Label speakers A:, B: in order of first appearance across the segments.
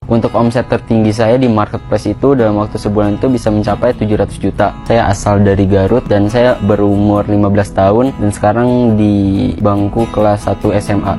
A: Untuk omset tertinggi saya di marketplace itu dalam waktu sebulan itu bisa mencapai 700 juta. Saya asal dari Garut dan saya berumur 15 tahun dan sekarang di bangku kelas 1 SMA.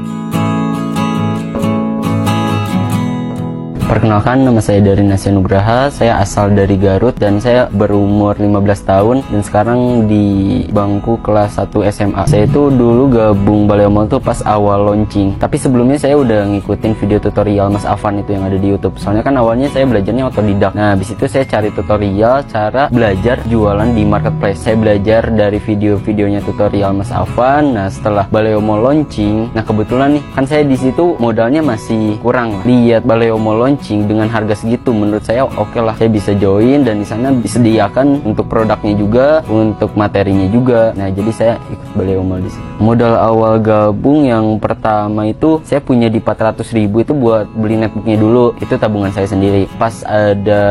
A: Perkenalkan, nama saya Dari Nasya Nugraha, saya asal dari Garut dan saya berumur 15 tahun dan sekarang di bangku kelas 1 SMA. Saya itu dulu gabung Balai Omal tuh pas awal launching, tapi sebelumnya saya udah ngikutin video tutorial Mas Afan itu yang ada di YouTube. Soalnya kan awalnya saya belajarnya otodidak. Nah, habis itu saya cari tutorial cara belajar jualan di marketplace. Saya belajar dari video-videonya tutorial Mas Afan. Nah, setelah Balai Omal launching, nah kebetulan nih kan saya di situ modalnya masih kurang. Lihat Balai Omal launching dengan harga segitu, menurut saya oke lah, saya bisa join dan di sana disediakan untuk produknya juga, untuk materinya juga. Nah, jadi saya ikut Balai Omal di sini. Modal awal gabung yang pertama itu saya punya di 400.000 itu buat beli netbooknya dulu, itu tabungan saya sendiri. Pas ada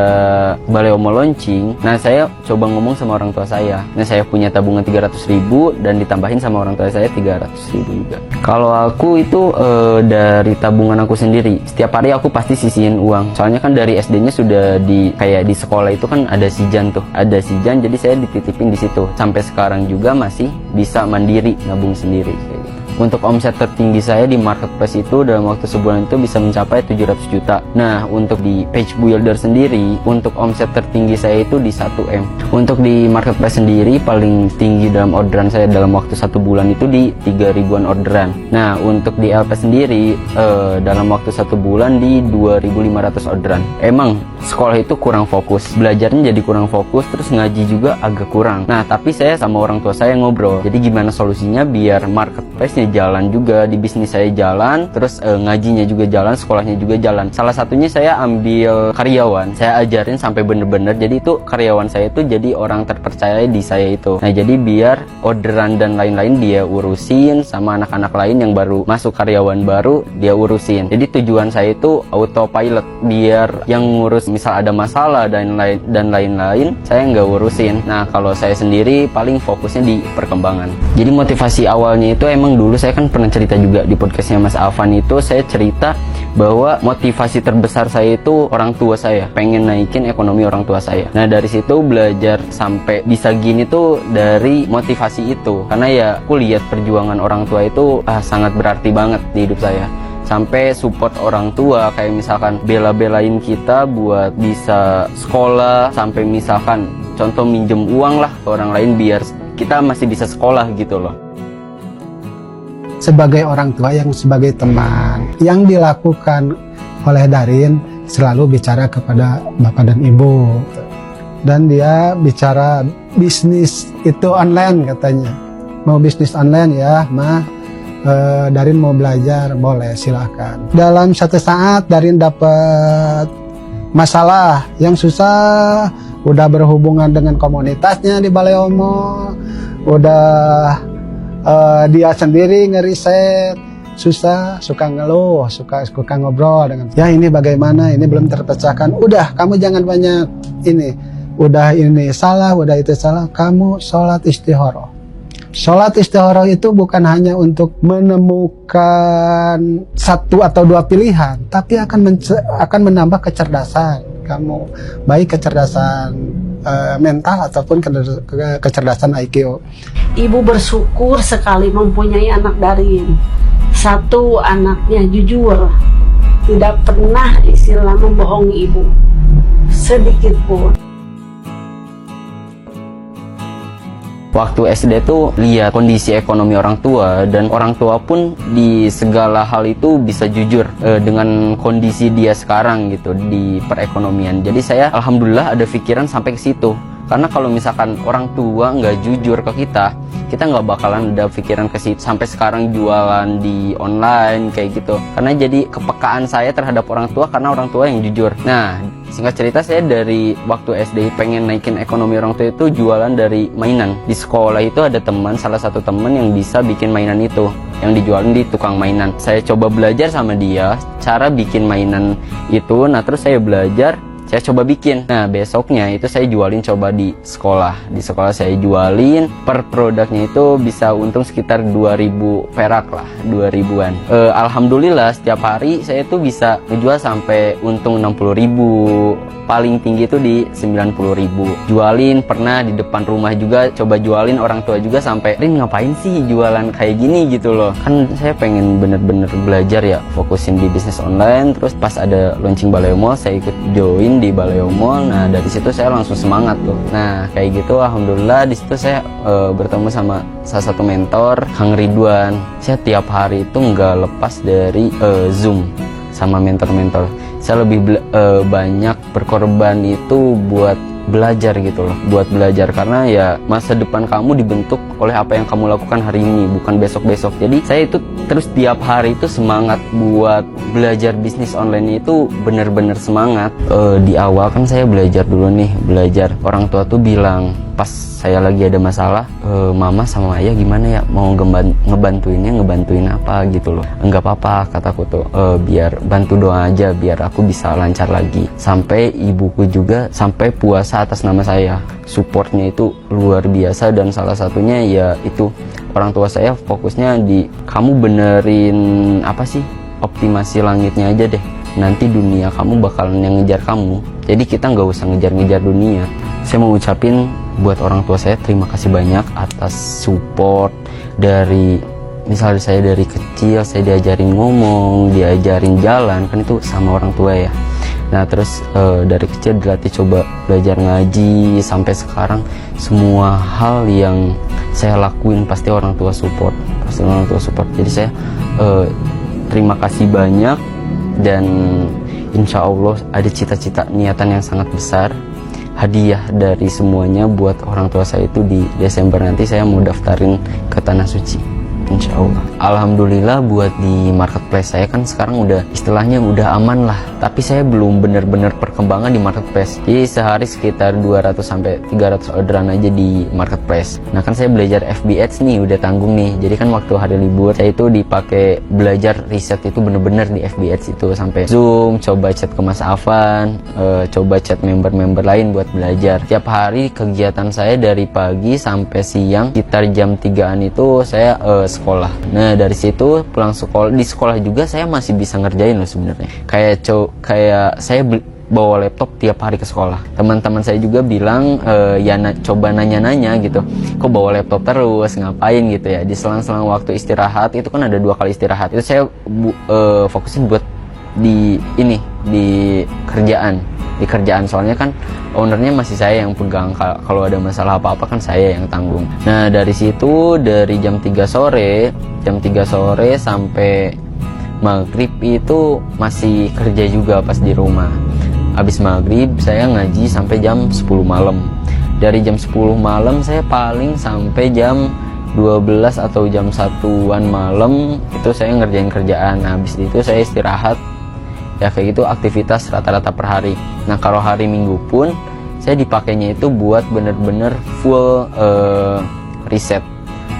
A: Balai Omal launching, nah saya coba ngomong sama orang tua saya. Nah, saya punya tabungan 300.000 dan ditambahin sama orang tua saya 300.000 juga. Kalau aku itu dari tabungan aku sendiri, setiap hari aku pasti sisihin uang. Soalnya kan dari SD-nya sudah kayak di sekolah itu kan ada sijan tuh, ada sijan, jadi saya dititipin di situ. Sampai sekarang juga masih bisa mandiri, nabung sendiri kayak gitu. Untuk omset tertinggi saya di marketplace itu dalam waktu sebulan itu bisa mencapai 700 juta. Nah, untuk di page builder sendiri, untuk omset tertinggi saya itu di 1M. Untuk di marketplace sendiri paling tinggi dalam orderan saya dalam waktu 1 bulan itu di 3.000-an orderan. Nah, untuk di LP sendiri dalam waktu 1 bulan di 2.500 orderan. Emang sekolah itu kurang fokus, belajarnya jadi kurang fokus, terus ngaji juga agak kurang. Nah, tapi saya sama orang tua saya ngobrol, jadi gimana solusinya biar marketplace-nya jalan juga, di bisnis saya jalan, terus ngajinya juga jalan, sekolahnya juga jalan. Salah satunya saya ambil karyawan, saya ajarin sampai bener-bener, jadi itu karyawan saya itu jadi orang terpercaya di saya itu. Nah, jadi biar orderan dan lain-lain dia urusin, sama anak-anak lain yang baru masuk, karyawan baru dia urusin. Jadi tujuan saya itu autopilot, biar yang ngurus misal ada masalah dan lain-lain saya nggak urusin. Nah, kalau saya sendiri paling fokusnya di perkembangan. Jadi motivasi awalnya itu emang dulu saya kan pernah cerita juga di podcastnya Mas Afan itu, saya cerita bahwa motivasi terbesar saya itu orang tua saya, pengen naikin ekonomi orang tua saya. Nah, dari situ belajar sampai bisa gini tuh dari motivasi itu, karena ya aku lihat perjuangan orang tua itu sangat berarti banget di hidup saya. Sampai support orang tua, kayak misalkan bela-belain kita buat bisa sekolah, sampai misalkan contoh minjem uang lah ke orang lain biar kita masih bisa sekolah gitu loh.
B: Sebagai orang tua yang sebagai teman, yang dilakukan oleh Darin selalu bicara kepada bapak dan ibu, dan dia bicara bisnis itu online katanya, mau bisnis online ya mah, Darin mau belajar, boleh silahkan. Dalam satu saat Darin dapat masalah yang susah, udah berhubungan dengan komunitasnya di Balai Omal, udah dia sendiri ngeriset, susah, suka ngeluh, suka ngobrol dengan, ya ini bagaimana, ini belum terpecahkan, udah kamu jangan banyak ini, udah ini salah, udah itu salah, kamu sholat istikharah. Sholat istikharah itu bukan hanya untuk menemukan satu atau dua pilihan, tapi akan menambah kecerdasan kamu, baik kecerdasan mental ataupun kecerdasan IQ.
C: Ibu bersyukur sekali mempunyai anak Darin. Satu, anaknya jujur, tidak pernah istilah membohongi ibu sedikit pun.
A: Waktu SD tuh lihat kondisi ekonomi orang tua, dan orang tua pun di segala hal itu bisa jujur dengan kondisi dia sekarang gitu di perekonomian. Jadi saya alhamdulillah ada pikiran sampai ke situ. Karena kalau misalkan orang tua nggak jujur ke kita nggak bakalan ada pikiran ke situ. Sampai sekarang jualan di online kayak gitu. Karena jadi kepekaan saya terhadap orang tua karena orang tua yang jujur. Nah, singkat cerita saya dari waktu SD pengen naikin ekonomi orang tua itu jualan dari mainan. Di sekolah itu ada teman, salah satu teman yang bisa bikin mainan itu, yang dijualin di tukang mainan. Saya coba belajar sama dia cara bikin mainan itu. Nah, terus saya belajar saya coba bikin. Nah besoknya itu saya jualin coba di sekolah saya jualin, per produknya itu bisa untung sekitar 2000 perak lah, 2000-an. Alhamdulillah setiap hari saya tuh bisa ngejual sampai untung 60.000, paling tinggi itu di 90.000. Jualin pernah di depan rumah juga, coba jualin, orang tua juga sampai, "Rin ngapain sih jualan kayak gini?" gitu loh. Kan saya pengen bener-bener belajar ya, fokusin di bisnis online. Terus pas ada launching Baleo Mall, saya ikut join di Baleo Mall. Nah dari situ saya langsung semangat tuh. Nah kayak gitu alhamdulillah di situ saya bertemu sama salah satu mentor, Kang Ridwan. Saya tiap hari itu nggak lepas dari Zoom sama mentor-mentor. Saya lebih banyak berkorban itu buat belajar gitu loh, buat belajar, karena ya masa depan kamu dibentuk oleh apa yang kamu lakukan hari ini, bukan besok-besok. Jadi saya itu terus tiap hari itu semangat buat belajar bisnis online itu bener-bener semangat. Di awal kan saya belajar dulu nih, belajar. Orang tua tuh bilang pas saya lagi ada masalah, mama sama ayah gimana ya, mau ngebantuin apa gitu loh. Enggak apa-apa kataku tuh, biar bantu doa aja biar aku bisa lancar lagi. Sampai ibuku juga sampai puasa atas nama saya, supportnya itu luar biasa. Dan salah satunya ya itu orang tua saya fokusnya di, kamu benerin apa sih, optimasi langitnya aja deh, nanti dunia kamu bakalan yang ngejar kamu. Jadi kita nggak usah ngejar-ngejar dunia. Saya mau ucapin buat orang tua saya terima kasih banyak atas support dari, misalnya saya dari kecil saya diajarin ngomong, diajarin jalan, kan itu sama orang tua ya. Nah terus dari kecil dilatih coba belajar ngaji, sampai sekarang semua hal yang saya lakuin pasti orang tua support, Jadi saya terima kasih banyak, dan insya Allah ada cita-cita niatan yang sangat besar. Hadiah dari semuanya buat orang tua saya itu di Desember nanti saya mau daftarin ke Tanah Suci, insya Allah. Alhamdulillah buat di marketplace saya kan sekarang udah istilahnya udah aman lah, tapi saya belum bener-bener perkembangan di marketplace. Jadi sehari sekitar 200 sampai 300 orderan aja di marketplace. Nah kan saya belajar FB Ads nih, udah tanggung nih. Jadi kan waktu hari libur saya itu dipakai belajar riset itu bener-bener di FB Ads itu, sampai Zoom, coba chat ke Mas Afan, coba chat member-member lain buat belajar. Tiap hari kegiatan saya dari pagi sampai siang, sekitar jam 3-an itu saya sekolah. Nah dari situ pulang sekolah, di sekolah juga saya masih bisa ngerjain loh sebenarnya. Kayak saya bawa laptop tiap hari ke sekolah. Teman-teman saya juga bilang coba nanya-nanya gitu, kok bawa laptop terus, ngapain gitu ya. Di selang-selang waktu istirahat itu kan ada 2 kali istirahat, itu saya fokusin buat di kerjaan, soalnya kan ownernya masih saya yang pegang. Kalau ada masalah apa-apa kan saya yang tanggung. Nah dari situ dari jam 3 sore sampai maghrib itu masih kerja juga pas di rumah. Habis maghrib saya ngaji sampai jam 10 malam. Dari jam 10 malam saya paling sampai jam 12 atau jam 1-an malam itu saya ngerjain kerjaan. Habis itu saya istirahat. Ya kayak gitu aktivitas rata-rata per hari. Nah kalau hari Minggu pun saya dipakainya itu buat bener-bener full riset,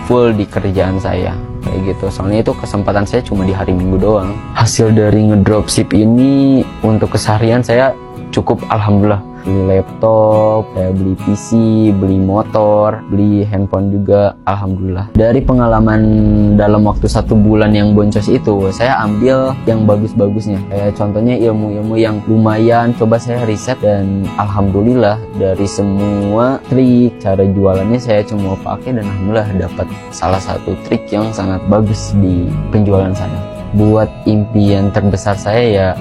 A: full di kerjaan saya kayak gitu. Soalnya itu kesempatan saya cuma di hari Minggu doang. Hasil dari ngedropship ini untuk keseharian saya cukup alhamdulillah. Beli laptop, saya beli PC, beli motor, beli handphone juga, alhamdulillah. Dari pengalaman dalam waktu 1 bulan yang boncos itu, saya ambil yang bagus-bagusnya. Kayak contohnya ilmu-ilmu yang lumayan, coba saya riset, dan alhamdulillah dari semua trik, cara jualannya saya cuma pakai, dan alhamdulillah dapat salah satu trik yang sangat bagus di penjualan saya. Buat impian terbesar saya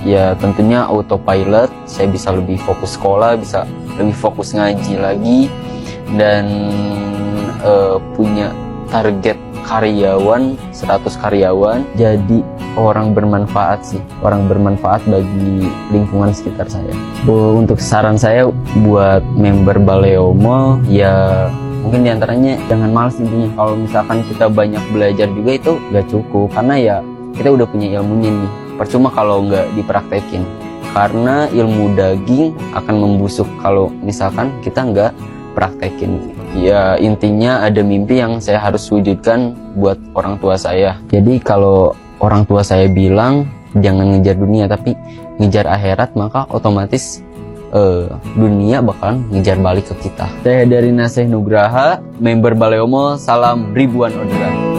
A: ya tentunya autopilot, saya bisa lebih fokus sekolah, bisa lebih fokus ngaji lagi, dan punya target karyawan 100 karyawan, jadi orang bermanfaat bagi lingkungan sekitar saya. Untuk saran saya buat member Baleo Mall ya mungkin diantaranya jangan malas intinya. Kalau misalkan kita banyak belajar juga itu gak cukup, karena ya kita udah punya ilmunya nih, percuma kalau nggak dipraktekin, karena ilmu daging akan membusuk kalau misalkan kita nggak praktekin. Ya intinya ada mimpi yang saya harus wujudkan buat orang tua saya. Jadi kalau orang tua saya bilang jangan ngejar dunia, tapi ngejar akhirat, maka otomatis dunia bakalan ngejar balik ke kita. Saya dari Nasih Nugraha, member Balai Omo, salam ribuan orderan.